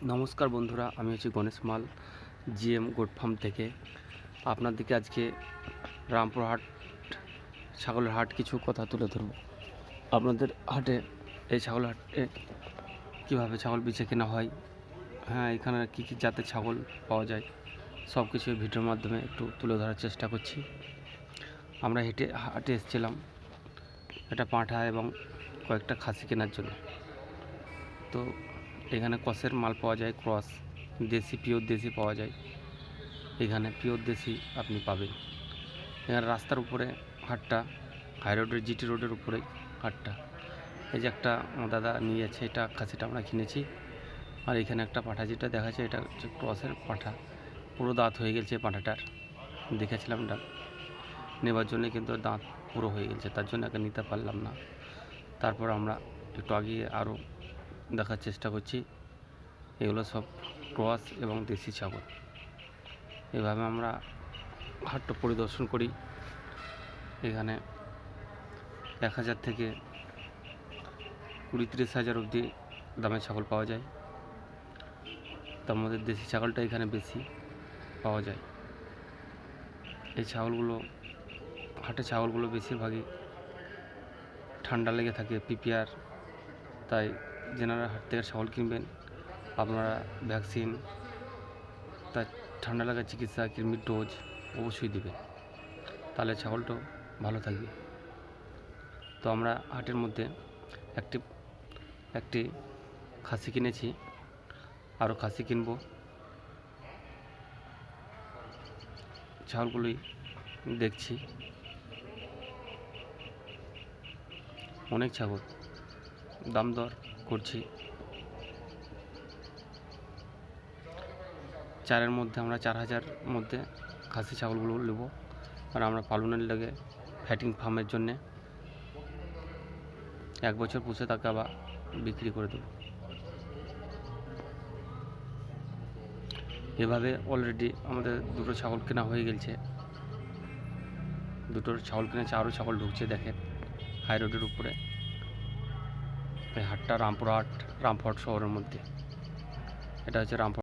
নমস্কার বন্ধুরা, আমি হচ্ছি গণেশ মাল, জিএম গোট ফার্ম থেকে। আপনাদেরকে আজকে রামপুরহাট ছাগলের হাট কিছু কথা তুলে ধরব। আপনাদের হাটে, এই ছাগল হাটে কীভাবে ছাগল বেচে কেনা হয়, হ্যাঁ, এখানে কী কী জাতের ছাগল পাওয়া যায়, সব কিছু ভিডিওর মাধ্যমে একটু তুলে ধরার চেষ্টা করছি। আমরা হাটে এসেছিলাম একটা পাঁঠা এবং কয়েকটা খাসি কেনার জন্য। তো এখানে ক্রসের মাল পাওয়া যায়, ক্রস দেশি, পিওর দেশি পাওয়া যায়। এখানে পিওর দেশি আপনি পাবেন। এখানে রাস্তার উপরে হাটটা, হাই রোডের জিটি রোডের উপরেই হাটটা। এই যে একটা দাদা নিয়ে যাচ্ছে, এটা খাসিটা আমরা কিনেছি। আর এখানে একটা পাঁঠা যেটা দেখাচ্ছে, এটা হচ্ছে ক্রসের পাঁঠা, পুরো দাঁত হয়ে গেছে পাঁঠাটার। দেখেছিলাম নেবার জন্য, কিন্তু দাঁত পুরো হয়ে গেছে, তার জন্য একে নিতে পারলাম না। তারপর আমরা একটু আগিয়ে আরও দেখার চেষ্টা করছি। এগুলো সব ক্রস এবং দেশি ছাগল। এভাবে আমরা হাটটা পরিদর্শন করি। এখানে 1,000 থেকে 20-30 হাজার অবধি দামের ছাগল পাওয়া যায়। তার মধ্যে দেশি ছাগলটা এখানে বেশি পাওয়া যায়। এই ছাগলগুলো, হাটে ছাগলগুলো বেশিরভাগই ঠান্ডা লেগে থাকে, পিপিআর। তাই যেনারা হাট থেকে ছাগল কিনবেন, আপনারা ভ্যাকসিন, তার ঠান্ডা লাগার চিকিৎসা, কৃমির ডোজ অবশ্যই দেবেন, তাহলে ছাগলটাও ভালো থাকবে। তো আমরা হাটের মধ্যে একটি খাসি কিনেছি, আরও খাসি কিনবো। ছাগলগুলোই দেখছি, অনেক ছাগল, দাম দর করছি। 4-এর মধ্যে আমরা 4,000 মধ্যে খাসি ছাগলগুলো নেব। আর আমরা পালনের লেগে ফ্যাটিং ফার্মের জন্যে 1 বছর পুষে তাকে আবার বিক্রি করে দেব। এভাবে অলরেডি আমাদের 2টো ছাগল কেনা হয়ে গেছে। 2টো ছাগল কিনেছে, আরও ছাগল ঢুকছে। দেখেন, হাই রোডের উপরে এই হাটটা রামপুরহাট শহরের মধ্যে। এটা হচ্ছে রামপুরহাট।